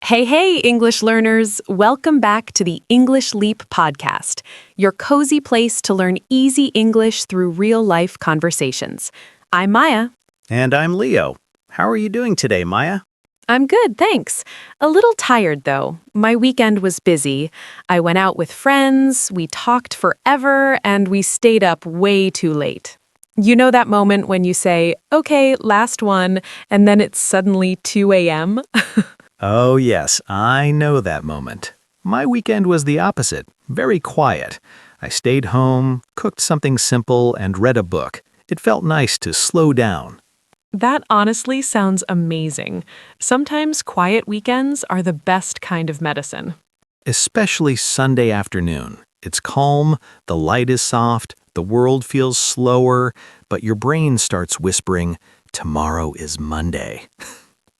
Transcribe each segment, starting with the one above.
Hey, English learners! Welcome back to the English Leap podcast, your cozy place to learn easy English through real-life conversations. I'm Maya. And I'm Leo. How are you doing today, Maya? I'm good, thanks. A little tired, though. My weekend was busy. I went out with friends, we talked forever, and we stayed up way too late. You know that moment when you say, okay, last one, and then it's suddenly 2 a.m.? Oh, yes, I know that moment. My weekend was the opposite, very quiet. I stayed home, cooked something simple, and read a book. It felt nice to slow down. That honestly sounds amazing. Sometimes quiet weekends are the best kind of medicine. Especially Sunday afternoon. It's calm, the light is soft, the world feels slower, but your brain starts whispering, tomorrow is Monday.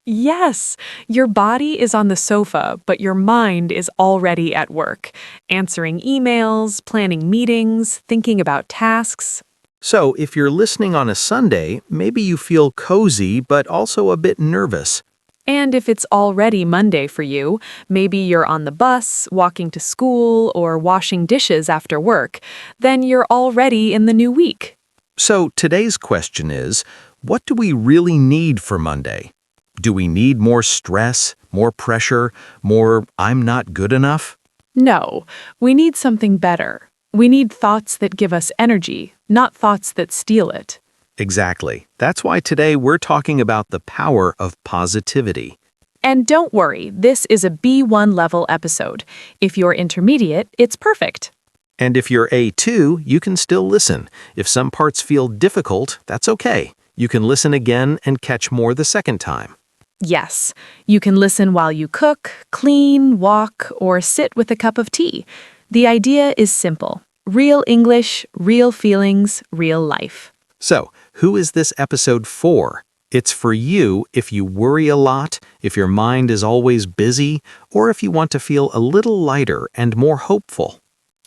Yes, your body is on the sofa, but your mind is already at work, answering emails, planning meetings, thinking about tasks. So, if you're listening on a Sunday, maybe you feel cozy but also a bit nervous. And if it's already Monday for you, maybe you're on the bus, walking to school, or washing dishes after work, then you're already in the new week. So, today's question is, what do we really need for Monday? Do we need more stress, more pressure, more I'm not good enough? No, we need something better. We need thoughts that give us energy, not thoughts that steal it. Exactly. That's why today we're talking about the power of positivity. And don't worry, this is a B1 level episode. If you're intermediate, it's perfect. And if you're A2, you can still listen. If some parts feel difficult, that's okay. You can listen again and catch more the second time. Yes, you can listen while you cook, clean, walk, or sit with a cup of tea. The idea is simple. Real English, real feelings, real life. So, who is this episode for? It's for you if you worry a lot, if your mind is always busy, or if you want to feel a little lighter and more hopeful.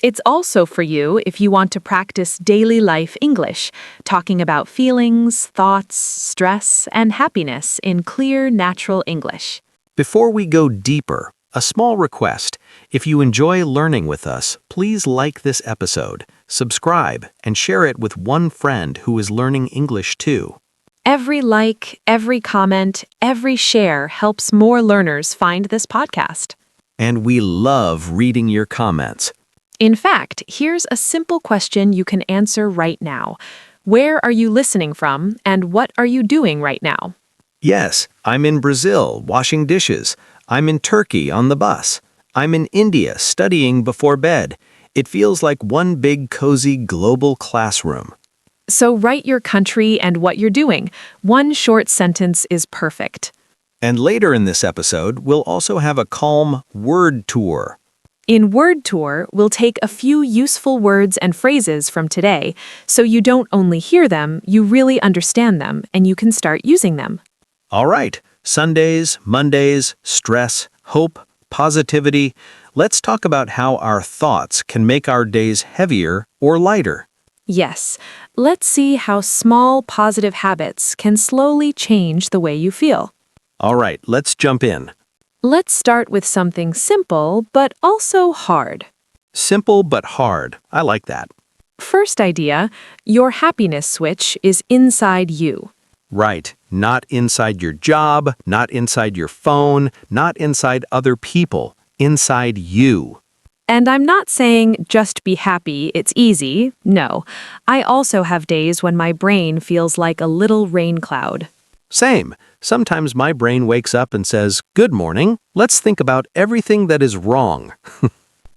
It's also for you if you want to practice daily life English, talking about feelings, thoughts, stress, and happiness in clear, natural English. Before we go deeper, a small request. If you enjoy learning with us, please like this episode, subscribe, and share it with one friend who is learning English too. Every like, every comment, every share helps more learners find this podcast. And we love reading your comments. In fact, here's a simple question you can answer right now. Where are you listening from, and what are you doing right now? Yes, I'm in Brazil, washing dishes. I'm in Turkey on the bus. I'm in India, studying before bed. It feels like one big, cozy, global classroom. So write your country and what you're doing. One short sentence is perfect. And later in this episode, we'll also have a calm word tour. In Word Tour, we'll take a few useful words and phrases from today, so you don't only hear them, you really understand them, and you can start using them. All right, Sundays, Mondays, stress, hope, positivity. Let's talk about how our thoughts can make our days heavier or lighter. Yes, let's see how small positive habits can slowly change the way you feel. All right, let's jump in. Let's start with something simple, but also hard. Simple but hard. I like that. First idea, your happiness switch is inside you. Right. Not inside your job, not inside your phone, not inside other people. Inside you. And I'm not saying just be happy, it's easy. No, I also have days when my brain feels like a little rain cloud. Same. Sometimes my brain wakes up and says, "Good morning. Let's think about everything that is wrong."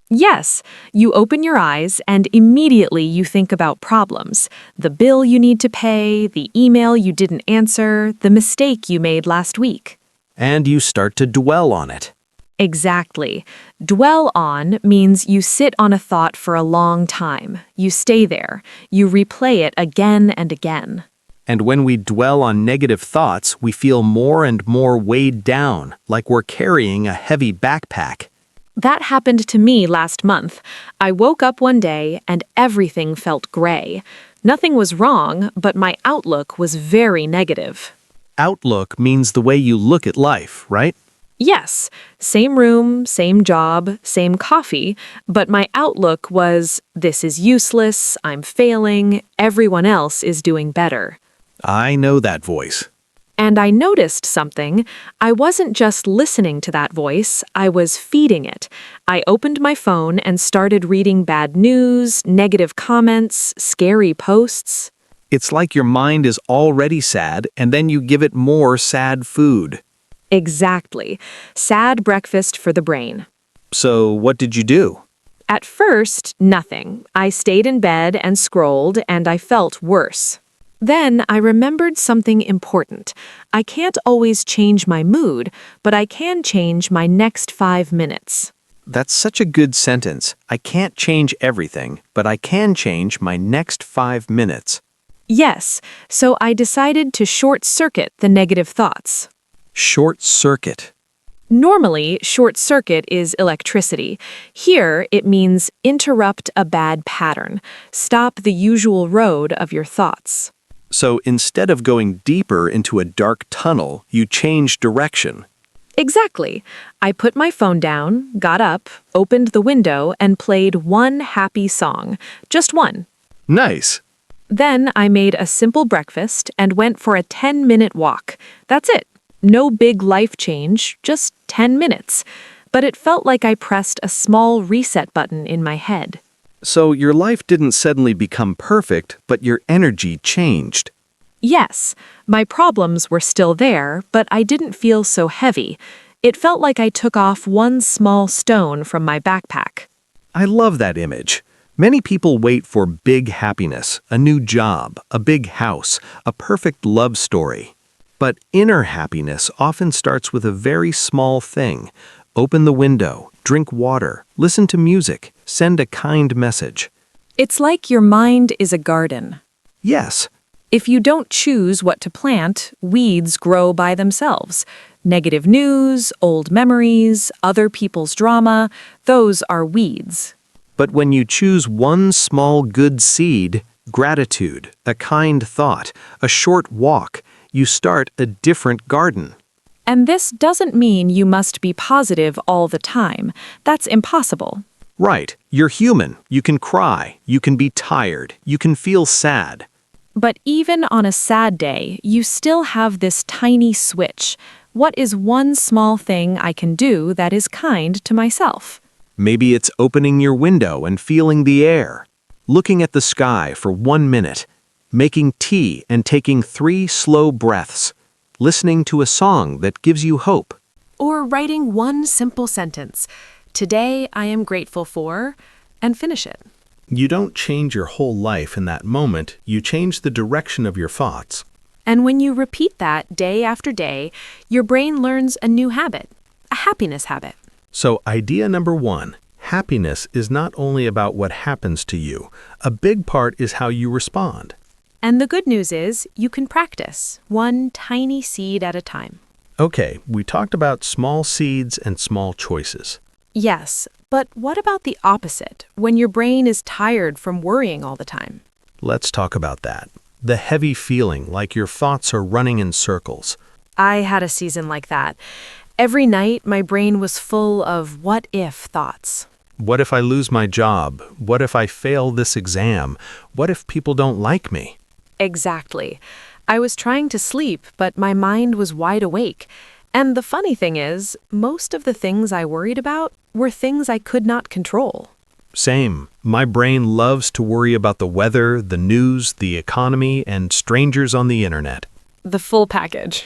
Yes, you open your eyes and immediately you think about problems. The bill you need to pay, the email you didn't answer, the mistake you made last week. And you start to dwell on it. Exactly. Dwell on means you sit on a thought for a long time. You stay there. You replay it again and again. And when we dwell on negative thoughts, we feel more and more weighed down, like we're carrying a heavy backpack. That happened to me last month. I woke up one day and everything felt gray. Nothing was wrong, but my outlook was very negative. Outlook means the way you look at life, right? Yes, same room, same job, same coffee, but my outlook was this is useless, I'm failing, everyone else is doing better. I know that voice. And I noticed something. I wasn't just listening to that voice, I was feeding it. I opened my phone and started reading bad news, negative comments, scary posts. It's like your mind is already sad, and then you give it more sad food. Exactly. Sad breakfast for the brain. So, what did you do? At first, nothing. I stayed in bed and scrolled, and I felt worse. Then I remembered something important. I can't always change my mood, but I can change my next 5 minutes. That's such a good sentence. I can't change everything, but I can change my next 5 minutes. Yes, so I decided to short circuit the negative thoughts. Short circuit. Normally, short circuit is electricity. Here, it means interrupt a bad pattern. Stop the usual road of your thoughts. So instead of going deeper into a dark tunnel, you change direction. Exactly. I put my phone down, got up, opened the window, and played one happy song. Just one. Nice. Then I made a simple breakfast and went for a 10-minute walk. That's it. No big life change, just 10 minutes. But it felt like I pressed a small reset button in my head. So your life didn't suddenly become perfect, but your energy changed. Yes, my problems were still there, but I didn't feel so heavy. It felt like I took off one small stone from my backpack. I love that image. Many people wait for big happiness, a new job, a big house, a perfect love story. But inner happiness often starts with a very small thing. Open the window, drink water, listen to music, send a kind message. It's like your mind is a garden. Yes, If you don't choose what to plant, weeds grow by themselves. Negative news, old memories, other people's drama, those are weeds. but when you choose one small good seed, gratitude, a kind thought, a short walk, you start a different garden. And this doesn't mean you must be positive all the time. That's impossible. Right, you're human. You can cry, you can be tired, you can feel sad. But even on a sad day, you still have this tiny switch. What is one small thing I can do that is kind to myself? Maybe it's opening your window and feeling the air, looking at the sky for 1 minute, making tea and taking 3 slow breaths, listening to a song that gives you hope. Or writing one simple sentence. Today I am grateful for, and finish it. You don't change your whole life in that moment, you change the direction of your thoughts. And when you repeat that day after day, your brain learns a new habit, a happiness habit. So, idea number 1, happiness is not only about what happens to you, a big part is how you respond. And the good news is you can practice, one tiny seed at a time. Okay, we talked about small seeds and small choices. Yes, but what about the opposite, when your brain is tired from worrying all the time? Let's talk about that. The heavy feeling like your thoughts are running in circles. I had a season like that. Every night, my brain was full of what-if thoughts. What if I lose my job? What if I fail this exam? What if people don't like me? Exactly. I was trying to sleep, but my mind was wide awake. And the funny thing is, most of the things I worried about were things I could not control. Same. My brain loves to worry about the weather, the news, the economy, and strangers on the internet. The full package.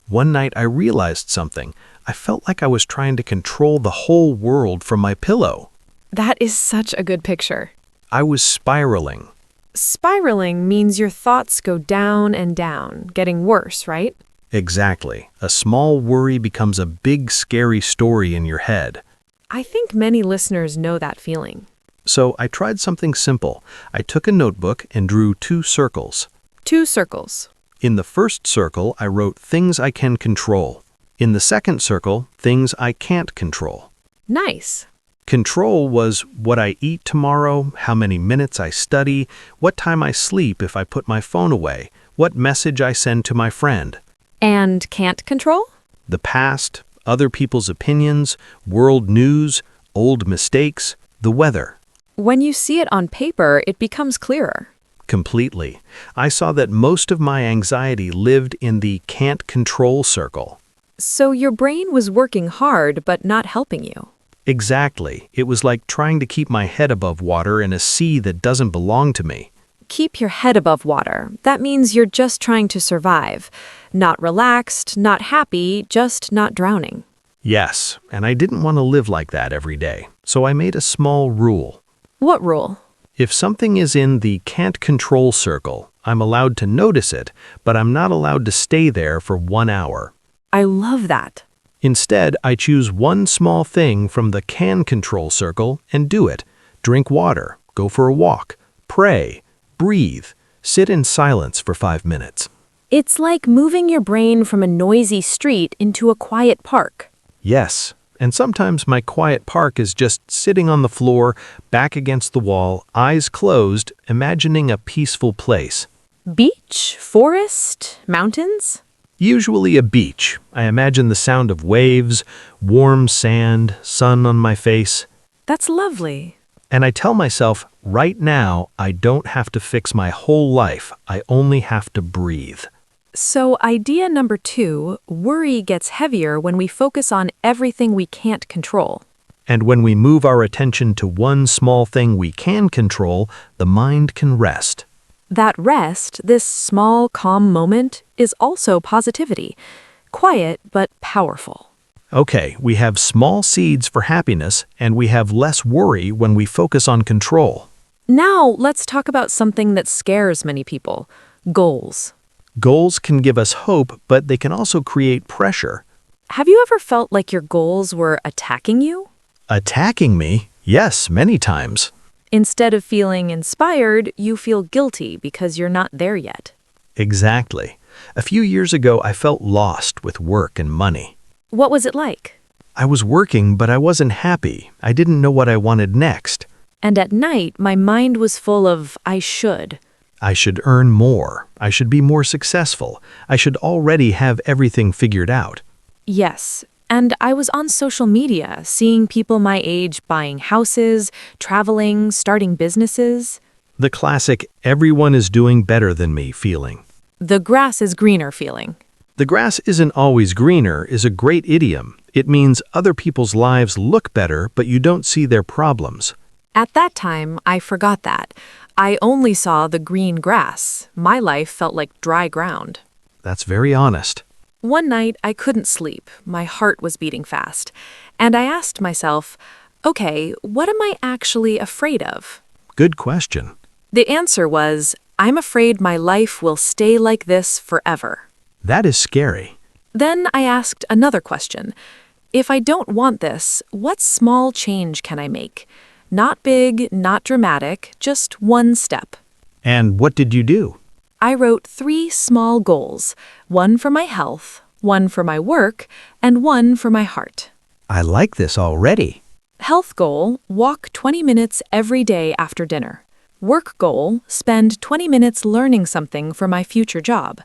One night I realized something. I felt like I was trying to control the whole world from my pillow. That is such a good picture. I was spiraling. Spiraling means your thoughts go down and down, getting worse, right? Exactly. A small worry becomes a big, scary story in your head. I think many listeners know that feeling. So I tried something simple. I took a notebook and drew 2 circles. 2 circles. In the first circle, I wrote things I can control. In the second circle, things I can't control. Nice. Control was what I eat tomorrow, how many minutes I study, what time I sleep if I put my phone away, what message I send to my friend. And can't control? The past, other people's opinions, world news, old mistakes, the weather. When you see it on paper, it becomes clearer. Completely. I saw that most of my anxiety lived in the can't control circle. So your brain was working hard but not helping you. Exactly. It was like trying to keep my head above water in a sea that doesn't belong to me. Keep your head above water. That means you're just trying to survive. Not relaxed, not happy, just not drowning. Yes, and I didn't want to live like that every day, so I made a small rule. What rule? If something is in the can't control circle, I'm allowed to notice it, but I'm not allowed to stay there for 1 hour. I love that. Instead, I choose one small thing from the can control circle and do it. Drink water, go for a walk, pray, breathe, sit in silence for 5 minutes. It's like moving your brain from a noisy street into a quiet park. Yes, and sometimes my quiet park is just sitting on the floor, back against the wall, eyes closed, imagining a peaceful place. Beach, forest, mountains? Usually a beach. I imagine the sound of waves, warm sand, sun on my face. That's lovely. And I tell myself, right now, I don't have to fix my whole life. I only have to breathe. So idea number 2, worry gets heavier when we focus on everything we can't control. And when we move our attention to one small thing we can control, the mind can rest. That rest, this small, calm moment, is also positivity. Quiet, but powerful. Okay, we have small seeds for happiness, and we have less worry when we focus on control. Now, let's talk about something that scares many people: goals. Goals can give us hope, but they can also create pressure. Have you ever felt like your goals were attacking you? Attacking me? Yes, many times. Instead of feeling inspired, you feel guilty because you're not there yet. Exactly. A few years ago, I felt lost with work and money. What was it like? I was working, but I wasn't happy. I didn't know what I wanted next. And at night, my mind was full of I should. I should earn more. I should be more successful. I should already have everything figured out. Yes, and I was on social media, seeing people my age buying houses, traveling, starting businesses. The classic, everyone is doing better than me feeling. The grass is greener feeling. The grass isn't always greener is a great idiom. It means other people's lives look better, but you don't see their problems. At that time, I forgot that. I only saw the green grass. My life felt like dry ground. That's very honest. One night, I couldn't sleep. My heart was beating fast. And I asked myself, okay, what am I actually afraid of? Good question. The answer was, I'm afraid my life will stay like this forever. That is scary. Then I asked another question. If I don't want this, what small change can I make? Not big, not dramatic, just one step. And what did you do? I wrote 3 small goals, one for my health, one for my work, and one for my heart. I like this already. Health goal, walk 20 minutes every day after dinner. Work goal, spend 20 minutes learning something for my future job.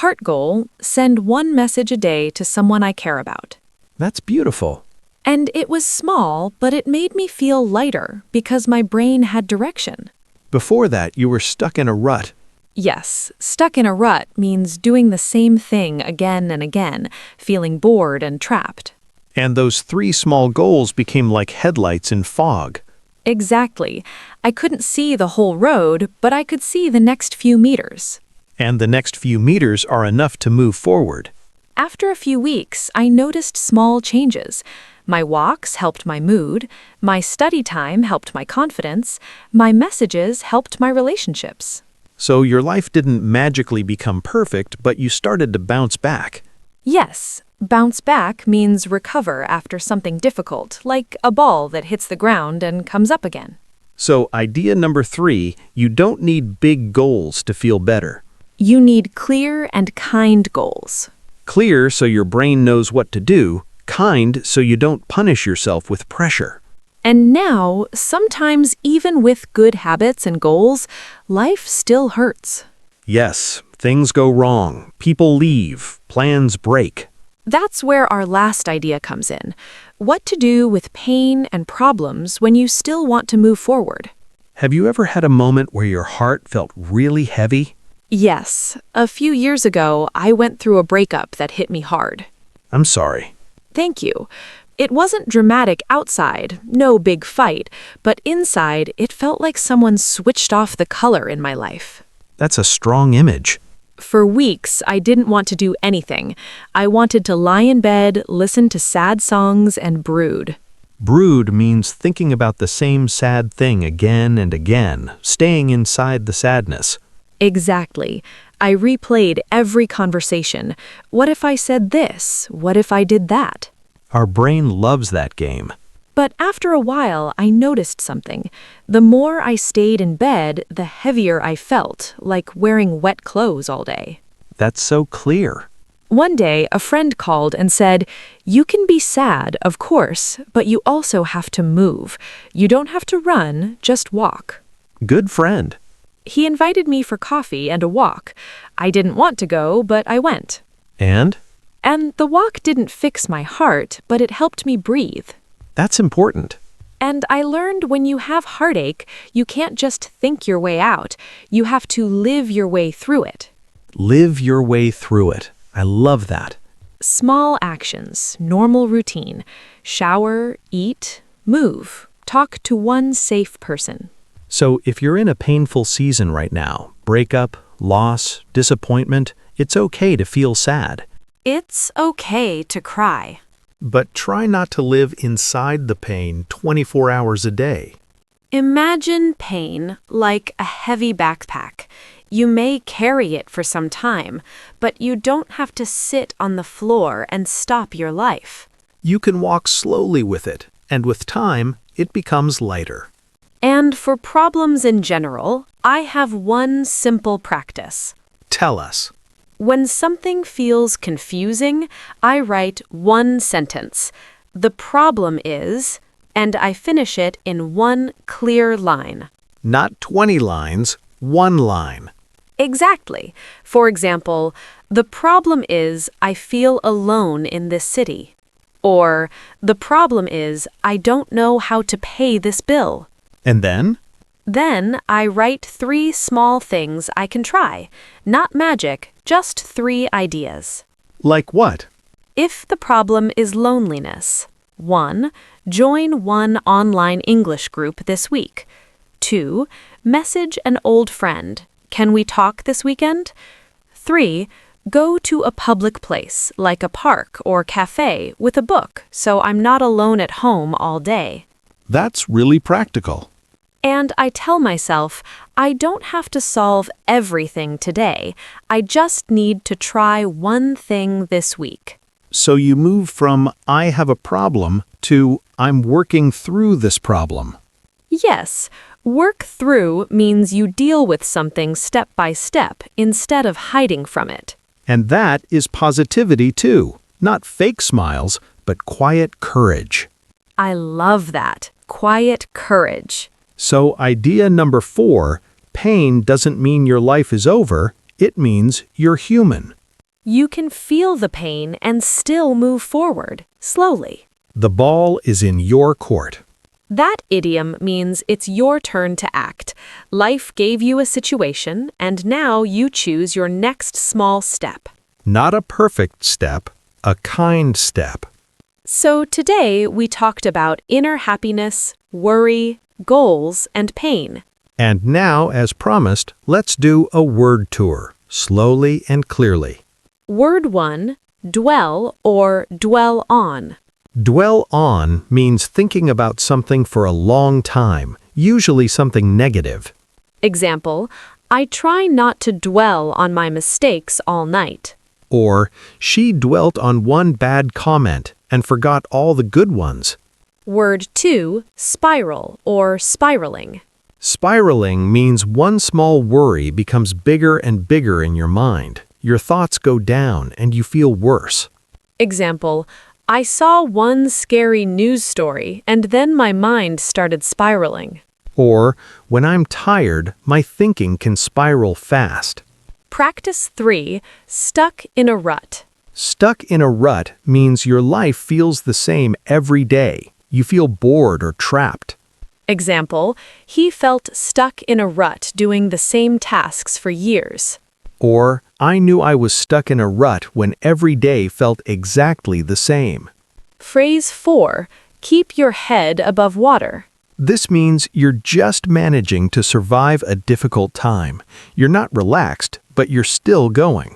Heart goal, send 1 message a day to someone I care about. That's beautiful. And it was small, but it made me feel lighter because my brain had direction. Before that, you were stuck in a rut. Yes, stuck in a rut means doing the same thing again and again, feeling bored and trapped. And those 3 small goals became like headlights in fog. Exactly. I couldn't see the whole road, but I could see the next few meters. And the next few meters are enough to move forward. After a few weeks, I noticed small changes. My walks helped my mood, my study time helped my confidence, my messages helped my relationships. So your life didn't magically become perfect, but you started to bounce back. Yes, bounce back means recover after something difficult, like a ball that hits the ground and comes up again. So idea number 3, you don't need big goals to feel better. You need clear and kind goals. Clear so your brain knows what to do, kind so you don't punish yourself with pressure. And now, sometimes even with good habits and goals, life still hurts. Yes, things go wrong, people leave, plans break. That's where our last idea comes in. What to do with pain and problems when you still want to move forward. Have you ever had a moment where your heart felt really heavy? Yes, a few years ago, I went through a breakup that hit me hard. I'm sorry. Thank you. It wasn't dramatic outside, no big fight, but inside, it felt like someone switched off the color in my life. That's a strong image. For weeks, I didn't want to do anything. I wanted to lie in bed, listen to sad songs, and brood. Brood means thinking about the same sad thing again and again, staying inside the sadness. Exactly. I replayed every conversation. What if I said this? What if I did that? Our brain loves that game. But after a while, I noticed something. The more I stayed in bed, the heavier I felt, like wearing wet clothes all day. That's so clear. One day, a friend called and said, "You can be sad, of course, but you also have to move. You don't have to run, just walk." Good friend. He invited me for coffee and a walk. I didn't want to go, but I went. And? And the walk didn't fix my heart, but it helped me breathe. That's important. And I learned when you have heartache, you can't just think your way out. You have to live your way through it. Live your way through it. I love that. Small actions, normal routine. Shower, eat, move. Talk to one safe person. So if you're in a painful season right now, breakup, loss, disappointment, it's okay to feel sad. It's okay to cry. But try not to live inside the pain 24 hours a day. Imagine pain like a heavy backpack. You may carry it for some time, but you don't have to sit on the floor and stop your life. You can walk slowly with it, and with time, it becomes lighter. And for problems in general, I have one simple practice. Tell us. When something feels confusing, I write one sentence. The problem is, and I finish it in one clear line. Not 20 lines, one line. Exactly. For example, the problem is I feel alone in this city. Or, the problem is I don't know how to pay this bill. And then? Then I write 3 small things I can try. Not magic, just 3 ideas. Like what? If the problem is loneliness, 1. Join one online English group this week. 2. Message an old friend. Can we talk this weekend? 3. Go to a public place, like a park or cafe, with a book, so I'm not alone at home all day. That's really practical. And I tell myself, I don't have to solve everything today. I just need to try one thing this week. So you move from I have a problem to I'm working through this problem. Yes, work through means you deal with something step by step instead of hiding from it. And that is positivity too. Not fake smiles, but quiet courage. I love that. Quiet courage. So idea number 4, pain doesn't mean your life is over, it means you're human. You can feel the pain and still move forward, slowly. The ball is in your court. That idiom means it's your turn to act. Life gave you a situation, and now you choose your next small step. Not a perfect step, a kind step. So today we talked about inner happiness, worry, goals, and pain. And now, as promised, let's do a word tour, slowly and clearly. Word 1, dwell or dwell on. Dwell on means thinking about something for a long time, usually something negative. Example, I try not to dwell on my mistakes all night. Or, she dwelt on one bad comment and forgot all the good ones. Word 2, spiral or spiraling. Spiraling means one small worry becomes bigger and bigger in your mind. Your thoughts go down and you feel worse. Example, I saw one scary news story and then my mind started spiraling. Or, when I'm tired, my thinking can spiral fast. Practice 3, stuck in a rut. Stuck in a rut means your life feels the same every day. You feel bored or trapped. Example, he felt stuck in a rut doing the same tasks for years. Or, I knew I was stuck in a rut when every day felt exactly the same. Phrase 4, keep your head above water. This means you're just managing to survive a difficult time. You're not relaxed, but you're still going.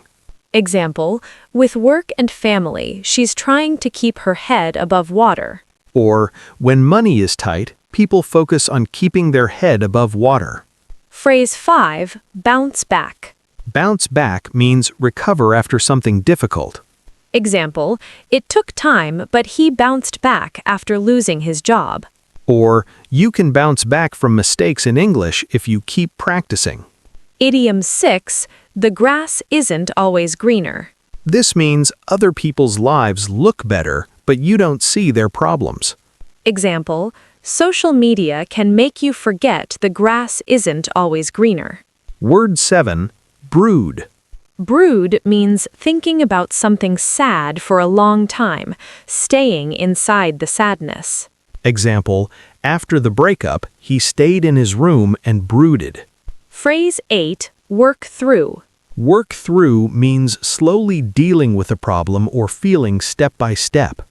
Example, with work and family, she's trying to keep her head above water. Or, when money is tight, people focus on keeping their head above water. Phrase 5, bounce back. Bounce back means recover after something difficult. Example, it took time, but he bounced back after losing his job. Or, you can bounce back from mistakes in English if you keep practicing. Idiom 6, the grass isn't always greener. This means other people's lives look better, but you don't see their problems. Example, social media can make you forget the grass isn't always greener. Word 7, brood. Brood means thinking about something sad for a long time, staying inside the sadness. Example, after the breakup, he stayed in his room and brooded. Phrase 8, work through. Work through means slowly dealing with a problem or feeling step by step.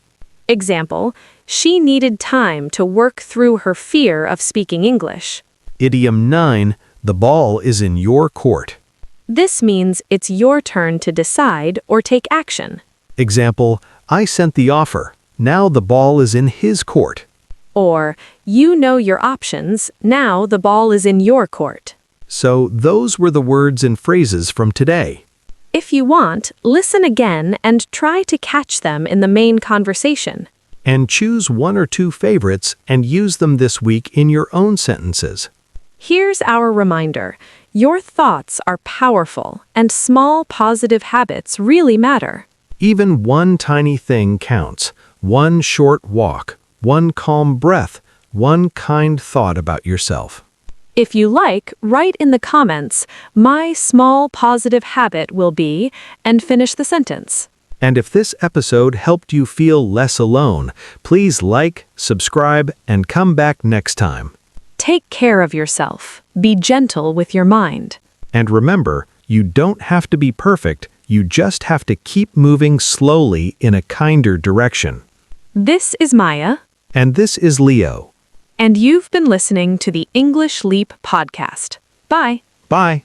Example, she needed time to work through her fear of speaking English. Idiom 9, the ball is in your court. This means it's your turn to decide or take action. Example, I sent the offer. Now the ball is in his court. Or, you know your options, now the ball is in your court. So those were the words and phrases from today. If you want, listen again and try to catch them in the main conversation. And choose one or two favorites and use them this week in your own sentences. Here's our reminder. Your thoughts are powerful, and small positive habits really matter. Even one tiny thing counts. One short walk, one calm breath, one kind thought about yourself. If you like, write in the comments, my small positive habit will be, and finish the sentence. And if this episode helped you feel less alone, please like, subscribe, and come back next time. Take care of yourself. Be gentle with your mind. And remember, you don't have to be perfect, you just have to keep moving slowly in a kinder direction. This is Maya. And this is Leo. And you've been listening to the English Leap podcast. Bye. Bye.